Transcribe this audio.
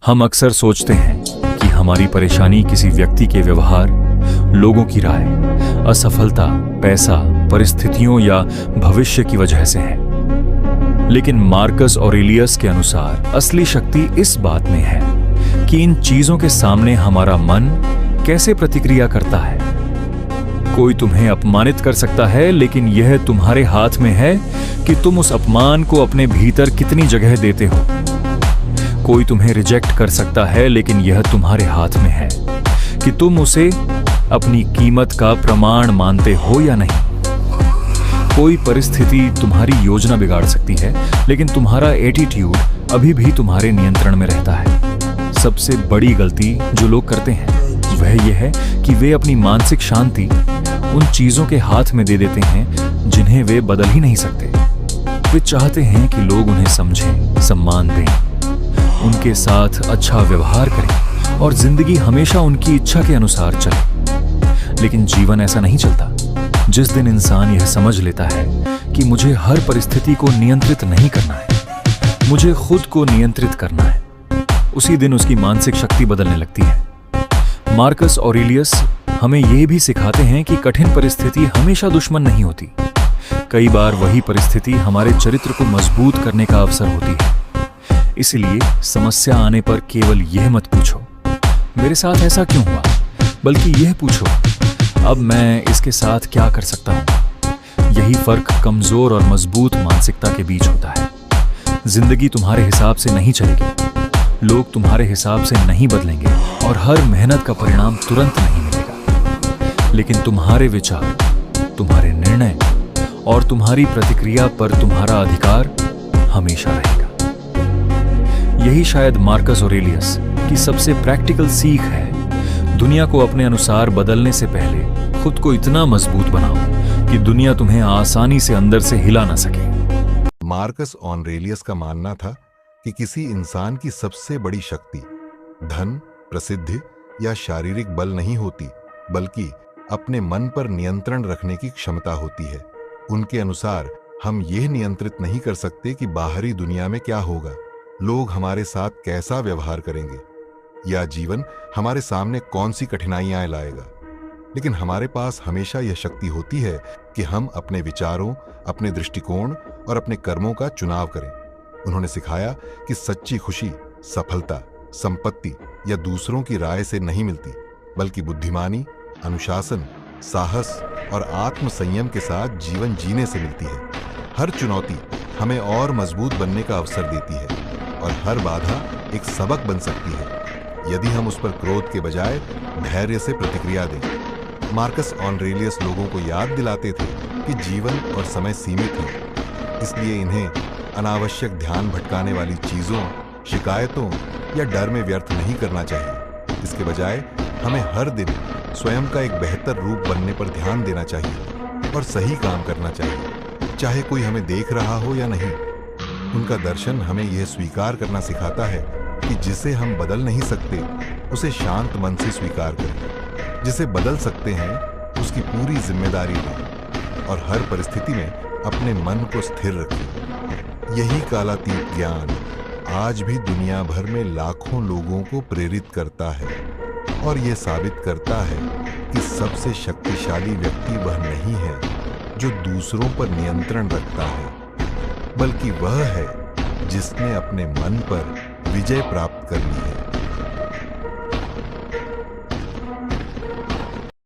हम अक्सर सोचते हैं कि हमारी परेशानी किसी व्यक्ति के व्यवहार, लोगों की राय, असफलता, पैसा, परिस्थितियों या भविष्य की वजह से है। लेकिन मार्कस ऑरेलियस के अनुसार असली शक्ति इस बात में है कि इन चीजों के सामने हमारा मन कैसे प्रतिक्रिया करता है। कोई तुम्हें अपमानित कर सकता है, लेकिन यह तुम्हारे हाथ में है कि तुम उस अपमान को अपने भीतर कितनी जगह देते हो। कोई तुम्हें रिजेक्ट कर सकता है, लेकिन यह तुम्हारे हाथ में है कि तुम उसे अपनी कीमत का प्रमाण मानते हो या नहीं। कोई परिस्थिति तुम्हारी योजना बिगाड़ सकती है, लेकिन तुम्हारा एटीट्यूड अभी भी तुम्हारे नियंत्रण में रहता है। सबसे बड़ी गलती जो लोग करते हैं वह यह है कि वे अपनी मानसिक शांति उन चीजों के हाथ में दे देते हैं जिन्हें वे बदल ही नहीं सकते। वे चाहते हैं कि लोग उन्हें समझें, सम्मान दें, उनके साथ अच्छा व्यवहार करें और जिंदगी हमेशा उनकी इच्छा के अनुसार चले। लेकिन जीवन ऐसा नहीं चलता। जिस दिन इंसान यह समझ लेता है कि मुझे हर परिस्थिति को नियंत्रित नहीं करना है, मुझे खुद को नियंत्रित करना है, उसी दिन उसकी मानसिक शक्ति बदलने लगती है। मार्कस ऑरेलियस हमें यह भी सिखाते हैं कि कठिन परिस्थिति हमेशा दुश्मन नहीं होती। कई बार वही परिस्थिति हमारे चरित्र को मजबूत करने का अवसर होती है। इसलिए समस्या आने पर केवल यह मत पूछो, मेरे साथ ऐसा क्यों हुआ, बल्कि यह पूछो, अब मैं इसके साथ क्या कर सकता हूं। यही फर्क कमजोर और मजबूत मानसिकता के बीच होता है। जिंदगी तुम्हारे हिसाब से नहीं चलेगी, लोग तुम्हारे हिसाब से नहीं बदलेंगे और हर मेहनत का परिणाम तुरंत नहीं मिलेगा। लेकिन तुम्हारे विचार, तुम्हारे निर्णय और तुम्हारी प्रतिक्रिया पर तुम्हारा अधिकार हमेशा रहेगा। यही शायद मार्कस ऑरेलियस की सबसे प्रैक्टिकल सीख है। दुनिया को अपने अनुसार बदलने से पहले खुद को इतना मजबूत बनाओ कि दुनिया तुम्हें आसानी से अंदर से हिला ना सके। मार्कस ऑरेलियस का मानना था कि किसी इंसान की सबसे बड़ी शक्ति धन, प्रसिद्धि या शारीरिक बल नहीं होती, बल्कि अपने मन पर नियंत्रण रखने की क्षमता होती है। उनके अनुसार हम यह नियंत्रित नहीं कर सकते कि बाहरी दुनिया में क्या होगा, लोग हमारे साथ कैसा व्यवहार करेंगे या जीवन हमारे सामने कौन सी कठिनाइयां लाएगा। लेकिन हमारे पास हमेशा यह शक्ति होती है कि हम अपने विचारों, अपने दृष्टिकोण और अपने कर्मों का चुनाव करें। उन्होंने सिखाया कि सच्ची खुशी, सफलता, संपत्ति या दूसरों की राय से नहीं मिलती, बल्कि बुद्धिमानी, अनुशासन, साहस और आत्म संयम के साथ जीवन जीने से मिलती है। हर चुनौती हमें और मजबूत बनने का अवसर देती है और हर बाधा एक सबक बन सकती है, यदि हम उस पर क्रोध के बजाय धैर्य से प्रतिक्रिया दें। मार्कस ऑरेलियस लोगों को याद दिलाते थे कि जीवन और समय सीमित है, इसलिए इन्हें अनावश्यक ध्यान भटकाने वाली चीजों, शिकायतों या डर में व्यर्थ नहीं करना चाहिए। इसके बजाय हमें हर दिन स्वयं का एक बेहतर रूप बनने पर ध्यान देना चाहिए और सही काम करना चाहिए, चाहे कोई हमें देख रहा हो या नहीं। उनका दर्शन हमें यह स्वीकार करना सिखाता है कि जिसे हम बदल नहीं सकते उसे शांत मन से स्वीकार करें, जिसे बदल सकते हैं उसकी पूरी जिम्मेदारी लें और हर परिस्थिति में अपने मन को स्थिर रखें। यही कालातीत ज्ञान आज भी दुनिया भर में लाखों लोगों को प्रेरित करता है और यह साबित करता है कि सबसे शक्तिशाली व्यक्ति वह नहीं है जो दूसरों पर नियंत्रण रखता है, बल्कि वह है जिसने अपने मन पर विजय प्राप्त कर ली है।